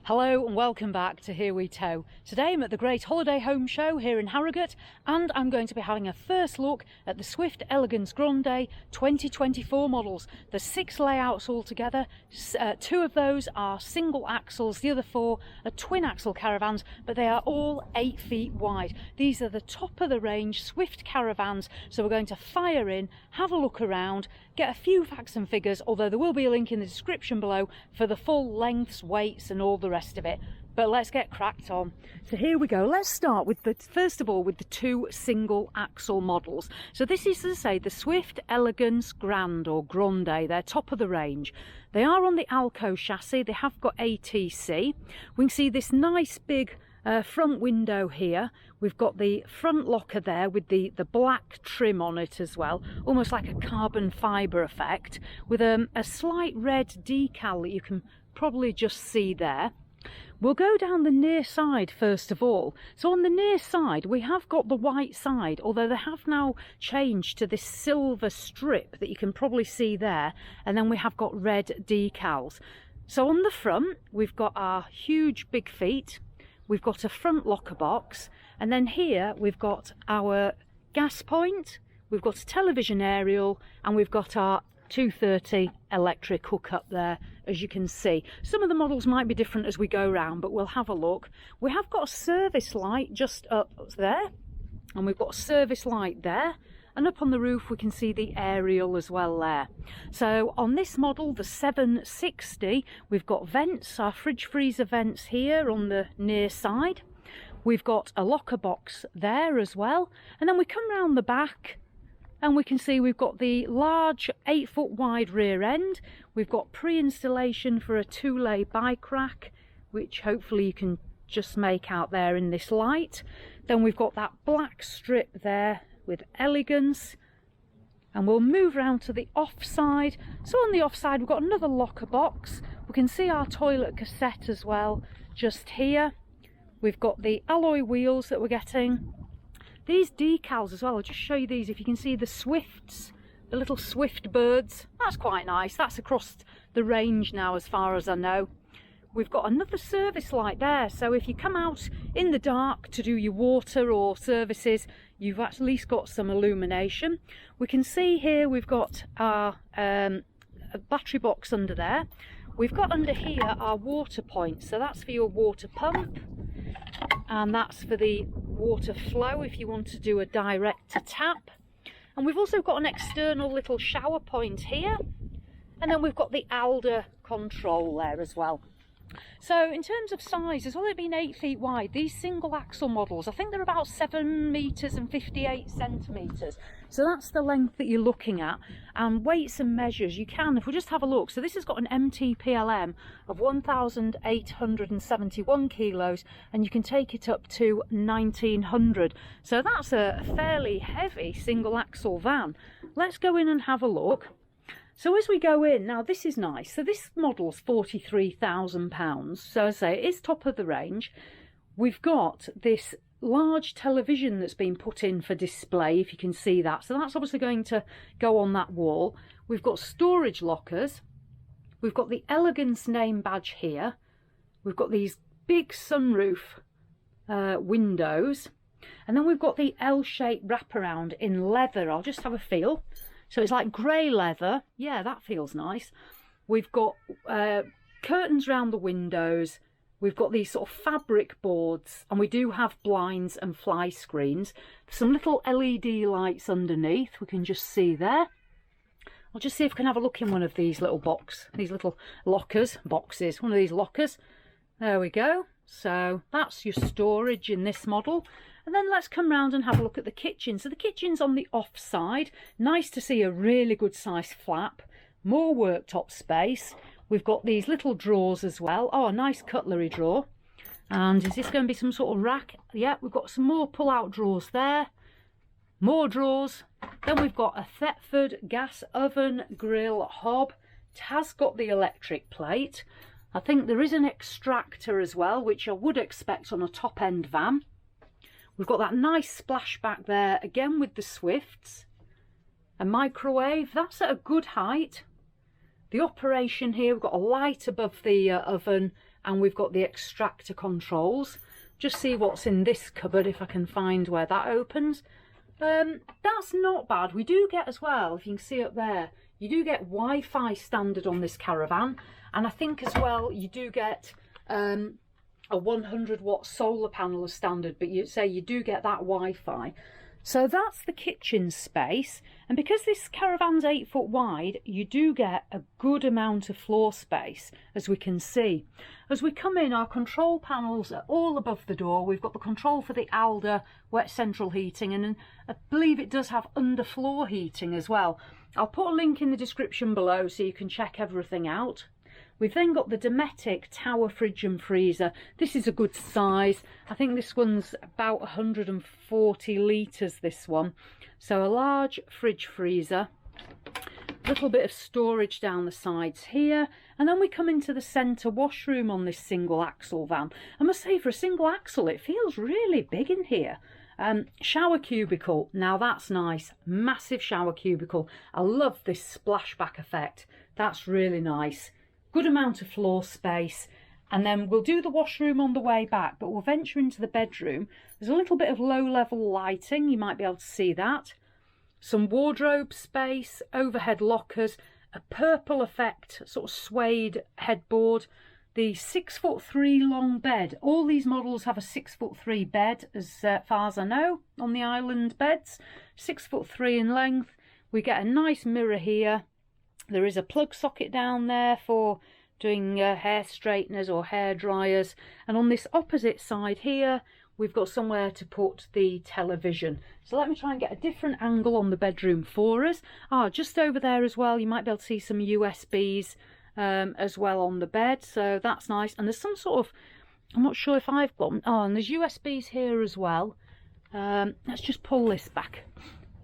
Hello and welcome back to Here We Tow. Today I'm at the Great Holiday Home Show here in Harrogate and I'm going to be having a first look at the Swift Elegance Grande 2024 models. There's 6 layouts altogether, 2 of those are single axles, the other 4 are twin axle caravans, but they are all 8 feet wide. These are the top of the range Swift caravans, so we're going to fire in, have a look around, get a few facts and figures, although there will be a link in the description below for the full lengths, weights and all the rest of it. But let's get cracked on. So here we go. Let's start with first of all with the 2 single axle models. So this is, as I say, the Swift Elegance Grande or Grande. They're top of the range. They are on the Alco chassis. They have got ATC. We can see this nice big front window here. We've got the front locker there with the black trim on it as well, almost like a carbon fibre effect, with a slight red decal that you can probably just see there. We'll go down the near side first of all. So on the near side we have got the white side, although they have now changed to this silver strip that you can probably see there, and then we have got red decals. So on the front we've got our huge big feet, we've got a front locker box, and then here we've got our gas point, we've got a television aerial, and we've got our 230 electric hookup there, as you can see. Some of the models might be different as we go round, but we'll have a look. We have got a service light just up there, and we've got a service light there, and up on the roof we can see the aerial as well there. So on this model, the 760, we've got vents, our fridge freezer vents here on the near side. We've got a locker box there as well, and then we come round the back and we can see we've got the large 8 foot wide rear end. We've got pre-installation for a 2-lay bike rack, which hopefully you can just make out there in this light. Then we've got that black strip there with elegance, and we'll move around to the off side. So on the off side we've got another locker box. We can see our toilet cassette as well just here. We've got the alloy wheels that we're getting. These decals as well, I'll just show you these. If you can see the Swifts, the little Swift birds, that's quite nice. That's across the range now as far as I know. We've got another service light there, so if you come out in the dark to do your water or services, you've at least got some illumination. We can see here we've got our a battery box under there. We've got under here our water point, so that's for your water pump, and that's for the water flow if you want to do a direct to tap. And we've also got an external little shower point here, and then we've got the Alde control there as well. So in terms of size, as well, they've been 8 feet wide. These single axle models, I think they're about 7 meters and 58 centimeters. So that's the length that you're looking at. And weights and measures, you can, if we just have a look. So this has got an MTPLM of 1,871 kilos, and you can take it up to 1,900. So that's a fairly heavy single axle van. Let's go in and have a look. So as we go in, now this is nice. So this model's £43,000. So as I say, it is top of the range. We've got this large television that's been put in for display, if you can see that. So that's obviously going to go on that wall. We've got storage lockers. We've got the Elegance name badge here. We've got these big sunroof windows. And then we've got the L-shaped wraparound in leather. I'll just have a feel. So it's like grey leather. Yeah, that feels nice. We've got curtains around the windows. We've got these sort of fabric boards, and we do have blinds and fly screens. Some little LED lights underneath, we can just see there. I'll just see if I can have a look in one of these little these little boxes, one of these lockers. There we go. So that's your storage in this model. And then let's come round and have a look at the kitchen. So the kitchen's on the off side. Nice to see a really good size flap. More worktop space. We've got these little drawers as well. Oh, a nice cutlery drawer. And is this going to be some sort of rack? Yeah, we've got some more pull-out drawers there. More drawers. Then we've got a Thetford gas oven grill hob. It has got the electric plate. I think there is an extractor as well, which I would expect on a top-end van. We've got that nice splashback there, again with the Swifts. A microwave, that's at a good height. The operation here, we've got a light above the oven, and we've got the extractor controls. Just see what's in this cupboard if I can find where that opens. That's not bad. We do get as well, if you can see up there, you do get Wi-Fi standard on this Caravan, and I think as well you do get a 100-watt solar panel as standard, but you do get that Wi-Fi. So that's the kitchen space, and because this Caravan's 8 foot wide, you do get a good amount of floor space, as we can see. As we come in, our control panels are all above the door. We've got the control for the Alde wet central heating, and I believe it does have underfloor heating as well. I'll put a link in the description below so you can check everything out. We've then got the Dometic Tower Fridge and Freezer. This is a good size. I think this one's about 140 litres, this one. So a large fridge freezer. A little bit of storage down the sides here. And then we come into the centre washroom on this single axle van. I must say, for a single axle, it feels really big in here. Shower cubicle. Now that's nice. Massive shower cubicle. I love this splashback effect. That's really nice. Good amount of floor space, and then we'll do the washroom on the way back, but we'll venture into the bedroom. There's a little bit of low-level lighting, you might be able to see that. Some wardrobe space, overhead lockers, a purple effect, sort of suede headboard. The 6'3" long bed. All these models have a 6'3" bed, as far as I know, on the island beds. 6'3" in length. We get a nice mirror here. There is a plug socket down there for doing hair straighteners or hair dryers, and on this opposite side here we've got somewhere to put the television. So let me try and get a different angle on the bedroom for us. Just over there as well, you might be able to see some USBs as well on the bed, so that's nice. And there's some sort of, I'm not sure if I've got, and there's USBs here as well. Let's just pull this back.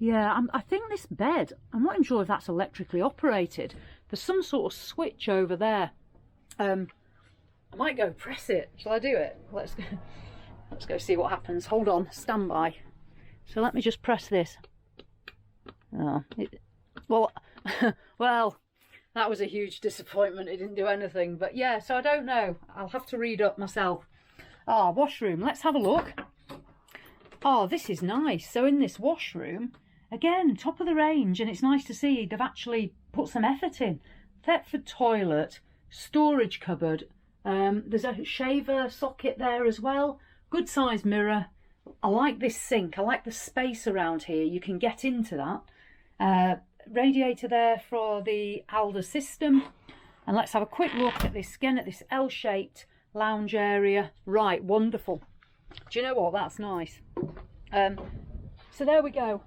Yeah, I think this bed, I'm not even sure if that's electrically operated. There's some sort of switch over there. I might go press it. Shall I do it? Let's go see what happens. Hold on, stand by. So let me just press this. Well, that was a huge disappointment. It didn't do anything. But yeah, so I don't know. I'll have to read up myself. Washroom. Let's have a look. This is nice. So in this washroom, again, top of the range, and it's nice to see they've actually put some effort in. Thetford toilet, storage cupboard, there's a shaver socket there as well, good size mirror. I like this sink, I like the space around here, you can get into that. Radiator there for the Alde system. And let's have a quick look at this, again at this L-shaped lounge area. Right, wonderful. Do you know what, that's nice. So there we go.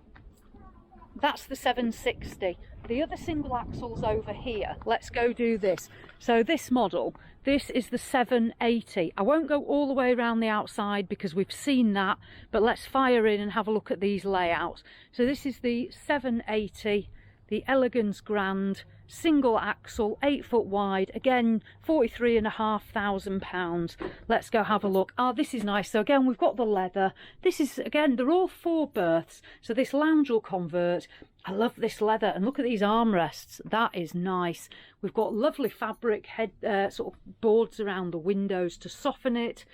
That's the 760. The other single axle's over here. Let's go do this. So this model, this is the 780. I won't go all the way around the outside because we've seen that, but let's fire in and have a look at these layouts. So this is the 780, the Elegance Grande, single axle, 8 foot wide, again £43,500. Let's go have a look. This is nice. So again, we've got the leather. This is, again, they're all 4 berths, so this lounge will convert. I love this leather, and look at these armrests. That is nice. We've got lovely fabric head sort of boards around the windows to soften it.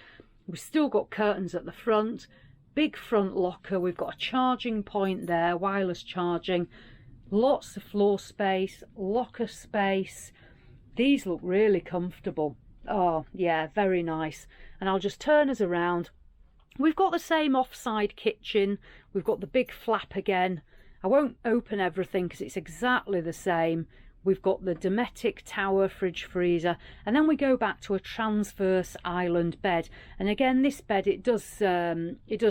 We've still got curtains at the front, big front locker. We've got a charging point there, wireless charging. Lots of floor space, locker space. These look really comfortable. Yeah, very nice. And I'll just turn us around. We've got the same offside kitchen. We've got the big flap again. I won't open everything because it's exactly the same. We've got the Dometic Tower Fridge Freezer, and then we go back to a transverse island bed. And again, this bed, it does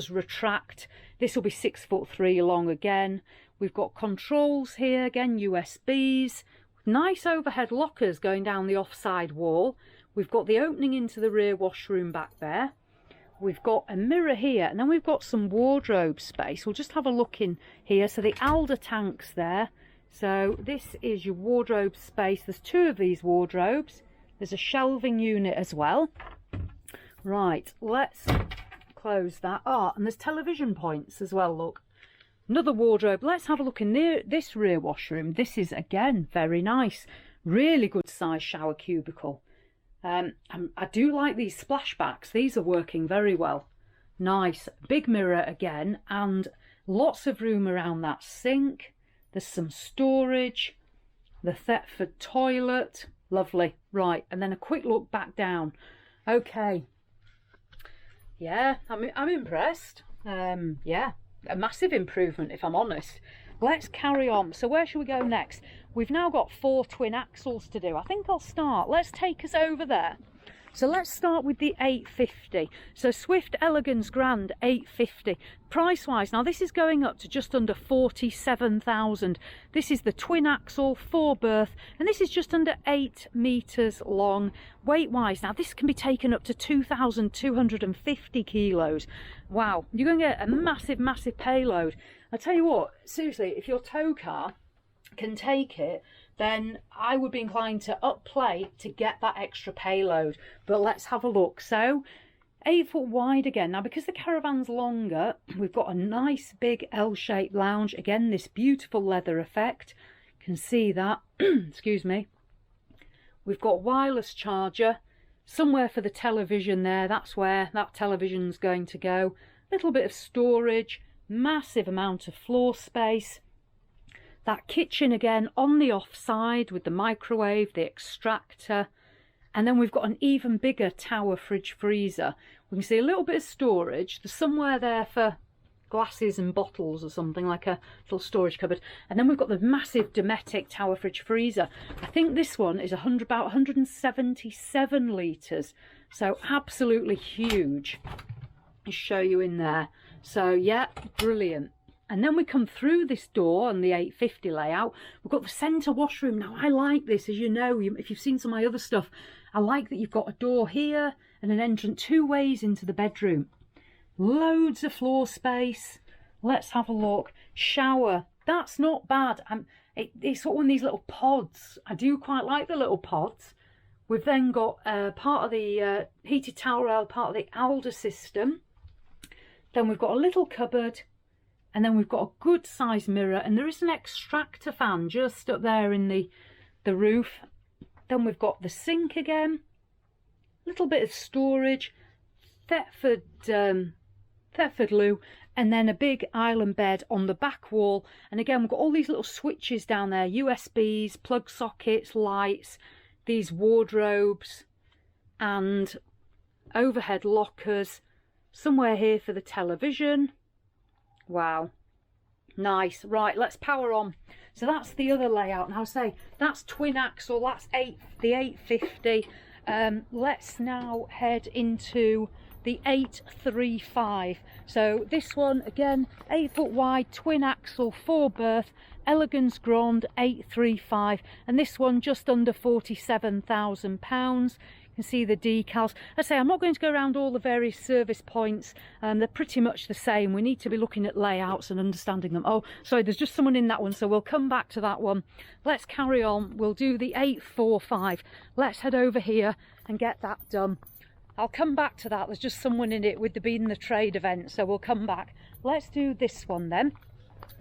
retract. This will be 6'3" long again. We've got controls here, again, USBs, nice overhead lockers going down the offside wall. We've got the opening into the rear washroom back there. We've got a mirror here, and then we've got some wardrobe space. We'll just have a look in here. So the Alde tanks there. So this is your wardrobe space. There's 2 of these wardrobes. There's a shelving unit as well. Right, let's close that. And there's television points as well, look. Another wardrobe. Let's have a look in this rear washroom. This is, again, very nice. Really good size shower cubicle. I do like these splashbacks. These are working very well. Nice. Big mirror again, and lots of room around that sink. There's some storage. The Thetford toilet. Lovely. Right, and then a quick look back down. Okay. Yeah, I'm impressed. Yeah, a massive improvement if I'm honest. Let's carry on. So where should we go next? We've now got 4 twin axles to do. I think I'll start. Let's take us over there. So let's start with the 850. So Swift Elegance Grande 850. Price wise, now this is going up to just under 47,000. This is the twin axle, 4 berth, and this is just under 8 meters long. Weight wise, now this can be taken up to 2,250 kilos. Wow, you're going to get a massive, massive payload. I tell you what, seriously, if your tow car can take it, then I would be inclined to upplay to get that extra payload. But let's have a look. So 8 foot wide again. Now because the Caravan's longer, we've got a nice big L-shaped lounge. Again, this beautiful leather effect. You can see that. Excuse me. We've got wireless charger. Somewhere for the television there. That's where that television's going to go. Little bit of storage. Massive amount of floor space. That kitchen again on the offside with the microwave, the extractor, and then we've got an even bigger tower fridge freezer. We can see a little bit of storage. There's somewhere there for glasses and bottles or something, like a little storage cupboard. And then we've got the massive Dometic tower fridge freezer. I think this one is about 177 litres, so absolutely huge. I'll show you in there. So yeah, brilliant. And then we come through this door on the 850 layout. We've got the centre washroom. Now, I like this, as you know, if you've seen some of my other stuff. I like that you've got a door here and an entrance 2 ways into the bedroom. Loads of floor space. Let's have a look. Shower. That's not bad. It's sort of one of these little pods. I do quite like the little pods. We've then got part of the heated towel rail, part of the Alde system. Then we've got a little cupboard. And then we've got a good sized mirror, and there is an extractor fan just up there in the roof. Then we've got the sink again, a little bit of storage, Thetford loo, and then a big island bed on the back wall. And again, we've got all these little switches down there, USBs, plug sockets, lights, these wardrobes, and overhead lockers. Somewhere here for the television. Wow, nice. Right, let's power on. So that's the other layout. Now I say that's twin axle, that's the 850. Let's now head into the 835. So this one again, 8 foot wide, twin axle, 4 berth, Elegance Grande 835, and this one just under £47,000. You can see the decals. I say I'm not going to go around all the various service points. They're pretty much the same. We need to be looking at layouts and understanding them. Oh, sorry, there's just someone in that one, so we'll come back to that one. Let's carry on. We'll do the 845. Let's head over here and get that done. I'll come back to that. There's just someone in it with the Being the Trade event, so we'll come back. Let's do this one then.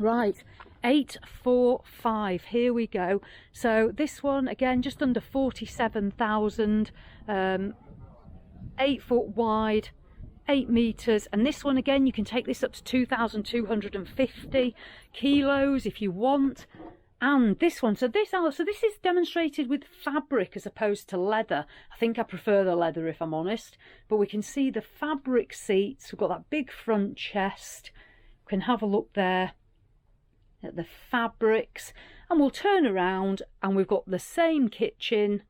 Right, 845, here we go. So this one again just under 47,000, 8 foot wide, 8 meters, and this one again you can take this up to 2,250 kilos if you want. And this one, so this is demonstrated with fabric as opposed to leather. I think I prefer the leather if I'm honest, but we can see the fabric seats. We've got that big front chest. We can have a look there at the fabrics, and we'll turn around and we've got the same kitchen.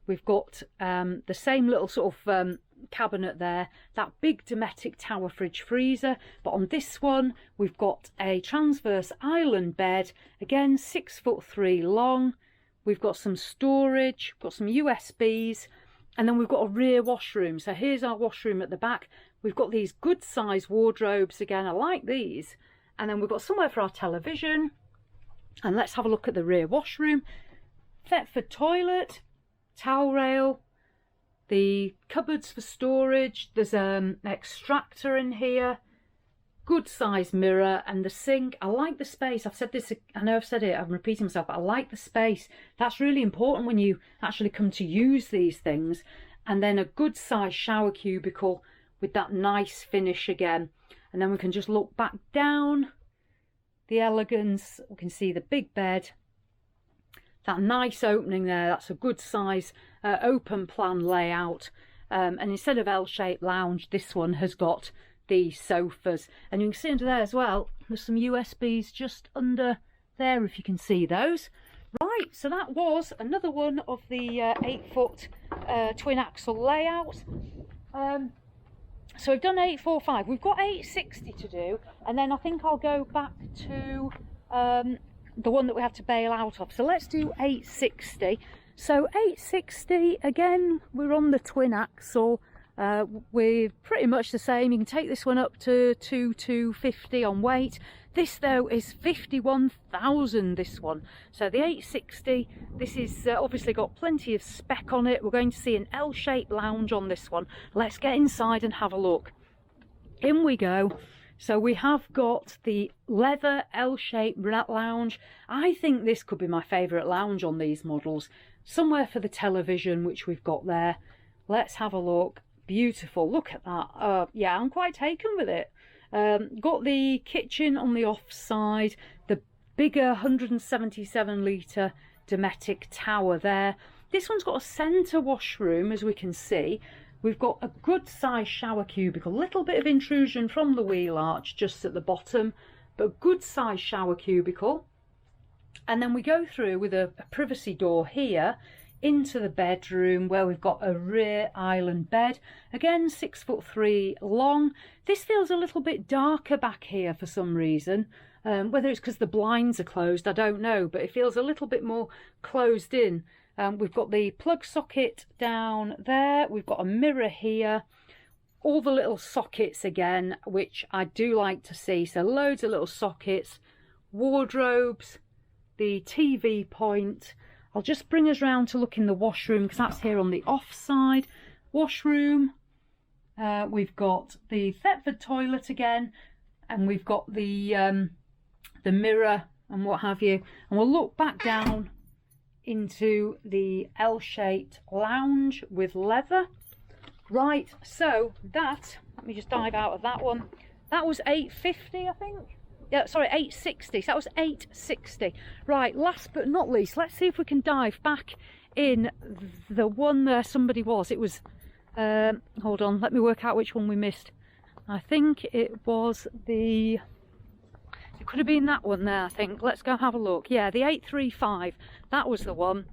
We've got the same little sort of cabinet there, that big Dometic tower fridge freezer, but on this one we've got a transverse island bed, again 6'3" long. We've got some storage, got some USBs, and then we've got a rear washroom. So here's our washroom at the back. We've got these good size wardrobes again. I like these. And then we've got somewhere for our television. And let's have a look at the rear washroom. Thetford toilet, towel rail, the cupboards for storage. There's an extractor in here. good size mirror, and the sink. I like the space. I've said this, I know I've said it, I'm repeating myself, but I like the space. That's really important when you actually come to use these things. And then a good size shower cubicle with that nice finish again. And then we can just look back down the elegance. We can see the big bed, that nice opening there. That's a good size open plan layout. And instead of L-shaped lounge, this one has got the sofas, and you can see under there as well, there's some USBs just under there, if you can see those. Right, so that was another one of the 8-foot twin axle layout. So we've done 845, we've got 860 to do, and then I think I'll go back to the one that we had to bail out of. So let's do 860. So 860, again, we're on the twin axle. We're pretty much the same. You can take this one up to 250 on weight. This though is 51,000, this one. So the 860, this is obviously got plenty of spec on it. We're going to see an L-shaped lounge on this one. Let's get inside and have a look. In we go. So we have got the leather L-shaped lounge. I think this could be my favourite lounge on these models. Somewhere for the television, which we've got there. Let's have a look. Beautiful, look at that. Yeah, I'm quite taken with it. Got the kitchen on the off side, the bigger 177 litre Dometic tower there. This one's got a centre washroom, as we can see. We've got a good size shower cubicle, a little bit of intrusion from the wheel arch just at the bottom, but a good size shower cubicle. And then we go through with a privacy door here into the bedroom, where we've got a rear island bed, again 6'3" long. This feels a little bit darker back here for some reason, whether it's because the blinds are closed, I don't know, but it feels a little bit more closed in. We've got the plug socket down there, we've got a mirror here, all the little sockets again, which I do like to see. So loads of little sockets, wardrobes, the TV point. I'll just bring us round to look in the washroom, because that's here on the off side. Washroom, we've got the Thetford toilet again, and we've got the mirror and what have you. And we'll look back down into the L-shaped lounge with leather. Right, so that, let me just dive out of that one. That was 850, I think. Yeah, sorry, 860. So that was 860. Right, last but not least, let's see if we can dive back in the one there somebody was. It was, hold on, let me work out which one we missed. I think it was it could have been that one there, I think. Let's go have a look. Yeah, the 835, that was the one.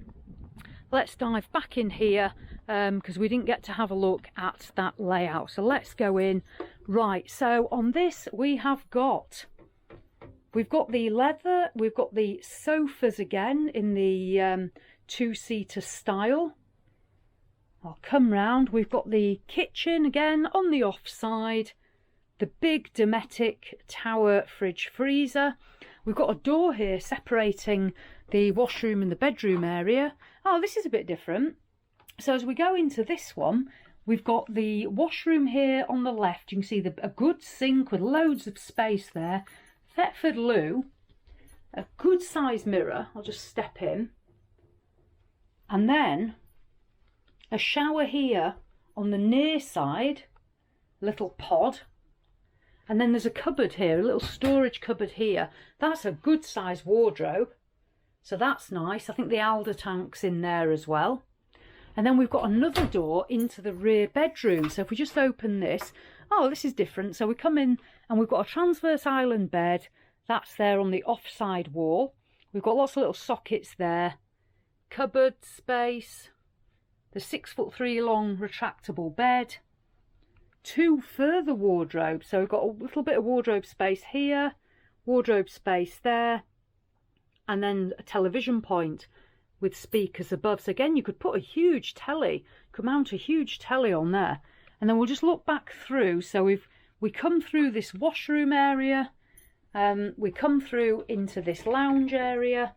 Let's dive back in here, because we didn't get to have a look at that layout. So let's go in. Right, so on this we've got the leather, we've got the sofas again in the two-seater style. I'll come round. We've got the kitchen again on the off side, the big Dometic tower fridge freezer. We've got a door here separating the washroom and the bedroom area. Oh, this is a bit different. So as we go into this one, we've got the washroom here on the left. You can see a good sink with loads of space there. Thetford loo, a good size mirror. I'll just step in. And then a shower here on the near side, little pod. And then there's a cupboard here, a little storage cupboard here. That's a good size wardrobe. So that's nice. I think the Alde tank's in there as well. And then we've got another door into the rear bedroom. So if we just open this, oh, this is different. So we come in and we've got a transverse island bed. That's there on the offside wall. We've got lots of little sockets there. Cupboard space. The 6'3" long retractable bed. Two further wardrobes. So we've got a little bit of wardrobe space here. Wardrobe space there. And then a television point with speakers above. So again, you could put a huge telly. Could mount a huge telly on there. And then we'll just look back through. So we come through this washroom area, we come through into this lounge area,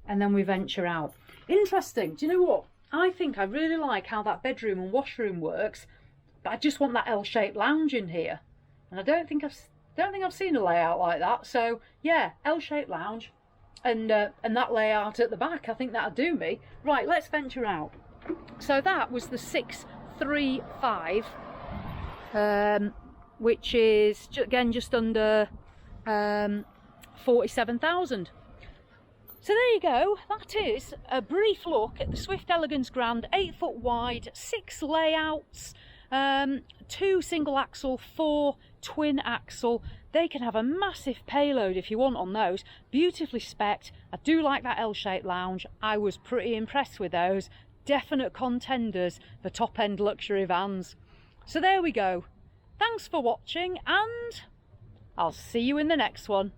and then we venture out. Interesting. Do you know what? I think I really like how that bedroom and washroom works, but I just want that L-shaped lounge in here. And I don't think I've Don't think I've seen a layout like that. So yeah, L-shaped lounge and that layout at the back, I think that'll do me. Right, let's venture out. So that was the 635, which is again just under 47,000. So there you go, that is a brief look at the Swift Elegance Grande 8 foot wide, 6 layouts, 2 single axle, 4 twin axle. They can have a massive payload if you want on those, beautifully spec'd. I do like that L-shaped lounge, I was pretty impressed with those. Definite contenders for top end luxury vans. So there we go, thanks for watching and I'll see you in the next one.